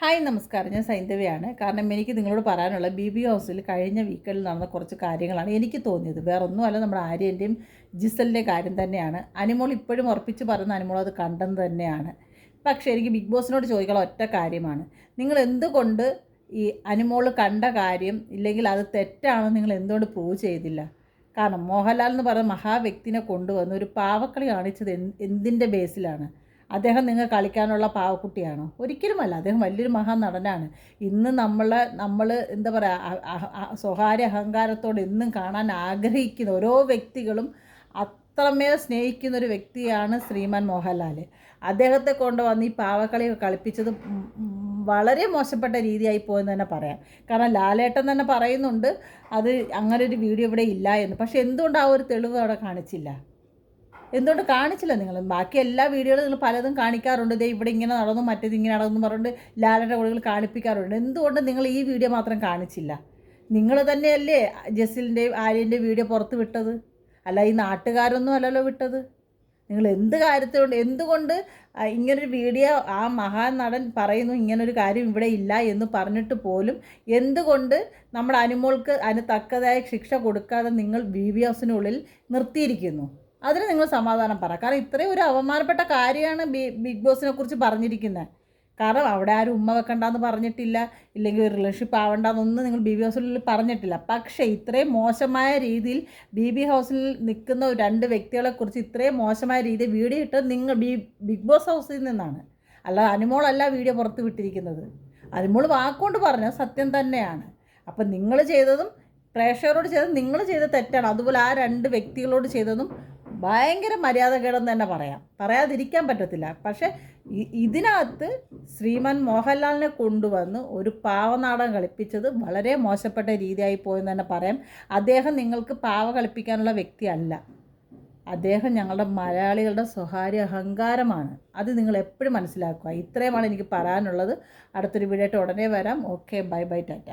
Hi നമസ്കാരം, ഞാൻ സൈന്ധവിയാണ്. കാരണം എനിക്ക് നിങ്ങളോട് പറയാനുള്ള ബി ഹൗസിൽ കഴിഞ്ഞ വീക്കെൻഡിൽ നടന്ന കുറച്ച് കാര്യങ്ങളാണ് എനിക്ക് തോന്നിയത്. വേറെ ഒന്നുമല്ല, നമ്മുടെ ആര്യൻ്റെയും ജിസലിൻ്റെയും കാര്യം തന്നെയാണ്. അനിമോൾ ഇപ്പോഴും ഉറപ്പിച്ച് പറയുന്ന അനിമോൾ അത് കണ്ടെന്ന് തന്നെയാണ്. പക്ഷേ എനിക്ക് ബിഗ് ബോസിനോട് ചോദിക്കാനുള്ള ഒറ്റ കാര്യമാണ്, നിങ്ങൾ എന്തുകൊണ്ട് ഈ അനിമോൾ കണ്ട കാര്യം ഇല്ലെങ്കിൽ അത് തെറ്റാണെന്ന് നിങ്ങൾ എന്തുകൊണ്ട് പ്രൂവ് ചെയ്തില്ല? കാരണം മോഹൻലാൽ എന്ന് പറയുന്ന മഹാവ്യക്തിനെ കൊണ്ടുവന്ന് ഒരു പാവക്കളി കാണിച്ചത് എന്തിൻ്റെ ബേസിലാണ്? അദ്ദേഹം നിങ്ങൾ കളിക്കാനുള്ള പാവക്കുട്ടിയാണോ? ഒരിക്കലുമല്ല. അദ്ദേഹം വലിയൊരു മഹാനടനാണ്. ഇന്ന് നമ്മൾ എന്താ പറയുക, സ്വകാര്യ അഹങ്കാരത്തോടെ എന്നും കാണാൻ ആഗ്രഹിക്കുന്ന ഓരോ വ്യക്തികളും അത്രമേൽ സ്നേഹിക്കുന്ന ഒരു വ്യക്തിയാണ് ശ്രീമാൻ മോഹൻലാൽ. അദ്ദേഹത്തെ കൊണ്ടുവന്ന് ഈ പാവക്കളി കളിപ്പിച്ചത് വളരെ മോശപ്പെട്ട രീതിയായി പോയെന്ന് തന്നെ പറയാം. കാരണം ലാലേട്ടൻ തന്നെ പറയുന്നുണ്ട് അത് അങ്ങനെ ഒരു വീഡിയോ ഇവിടെ ഇല്ല എന്ന്. പക്ഷേ എന്തുകൊണ്ട് ആ ഒരു തെളിവ് അവിടെ കാണിച്ചില്ല? എന്തുകൊണ്ട് കാണിച്ചില്ല നിങ്ങൾ? ബാക്കി എല്ലാ വീഡിയോകളും നിങ്ങൾ പലതും കാണിക്കാറുണ്ട്. ദേ ഇവിടെ ഇങ്ങനെ നടന്നു, മറ്റേത് ഇങ്ങനെ നടന്നു പറഞ്ഞുകൊണ്ട് ലാലയുടെ കൂടെകൾ കാണിപ്പിക്കാറുണ്ട്. എന്തുകൊണ്ട് നിങ്ങൾ ഈ വീഡിയോ മാത്രം കാണിച്ചില്ല? നിങ്ങൾ തന്നെയല്ലേ ജസിലിൻ്റെയും ആര്യൻ്റെയും വീഡിയോ പുറത്ത് വിട്ടത്? അല്ല ഈ നാട്ടുകാരൊന്നും അല്ലല്ലോ വിട്ടത്. നിങ്ങൾ എന്ത് കാര്യത്തിലുണ്ട്? എന്തുകൊണ്ട് ഇങ്ങനൊരു വീഡിയോ ആ മഹാൻ നടൻ പറയുന്നു ഇങ്ങനൊരു കാര്യം ഇവിടെ ഇല്ല എന്ന് പറഞ്ഞിട്ട് പോലും എന്തുകൊണ്ട് നമ്മുടെ അനിമോൾക്ക് അതിന് തക്കതായ ശിക്ഷ കൊടുക്കാതെ നിങ്ങൾ ബി ഹൗസിനുള്ളിൽ നിർത്തിയിരിക്കുന്നു? അതിന് നിങ്ങൾ സമാധാനം പറ. കാരണം ഇത്രയും ഒരു അവമാനപ്പെട്ട കാര്യമാണ് ബിഗ് ബോസിനെ കുറിച്ച് പറഞ്ഞിരിക്കുന്നത്. കാരണം അവിടെ ആരും ഉമ്മ വെക്കണ്ടെന്ന് പറഞ്ഞിട്ടില്ല, ഇല്ലെങ്കിൽ ഒരു റിലേഷൻഷിപ്പ് ആവണ്ടെന്നൊന്നും നിങ്ങൾ ബി ഹൗസിൽ പറഞ്ഞിട്ടില്ല. പക്ഷേ ഇത്രയും മോശമായ രീതിയിൽ ബി ഹൗസിൽ നിൽക്കുന്ന രണ്ട് വ്യക്തികളെക്കുറിച്ച് ഇത്രയും മോശമായ രീതിയിൽ വീഡിയോ ഇട്ടത് നിങ്ങൾ ബിഗ് ബോസ് ഹൗസിൽ നിന്നാണ്. അല്ലാതെ അനിമോളല്ല വീഡിയോ പുറത്ത് വിട്ടിരിക്കുന്നത്. അനിമോൾ വാക്കുകൊണ്ട് പറഞ്ഞത് സത്യം തന്നെയാണ്. അപ്പം നിങ്ങൾ ചെയ്തതും പ്രേക്ഷകരോട് ചെയ്തതും നിങ്ങൾ ചെയ്ത തെറ്റാണ്. അതുപോലെ ആ രണ്ട് വ്യക്തികളോട് ചെയ്തതും ഭയങ്കര മര്യാദകേടെന്ന് തന്നെ പറയാതിരിക്കാൻ പറ്റത്തില്ല. പക്ഷേ ഇതിനകത്ത് ശ്രീമാൻ മോഹൻലാലിനെ കൊണ്ടുവന്ന് ഒരു പാവനാടകം കളിപ്പിച്ചത് വളരെ മോശപ്പെട്ട രീതിയായി പോയെന്ന് തന്നെ പറയാം. അദ്ദേഹം നിങ്ങൾക്ക് പാവ കളിപ്പിക്കാനുള്ള വ്യക്തിയല്ല. അദ്ദേഹം ഞങ്ങളുടെ മലയാളികളുടെ സ്വകാര്യ അഹങ്കാരമാണ്. അത് നിങ്ങൾ എപ്പോഴും മനസ്സിലാക്കുക. ഇത്രയുമാണ് എനിക്ക് പറയാനുള്ളത്. അടുത്തൊരു വീഡിയോ ആയിട്ട് ഉടനെ വരാം. Okay, bye bye, Tata.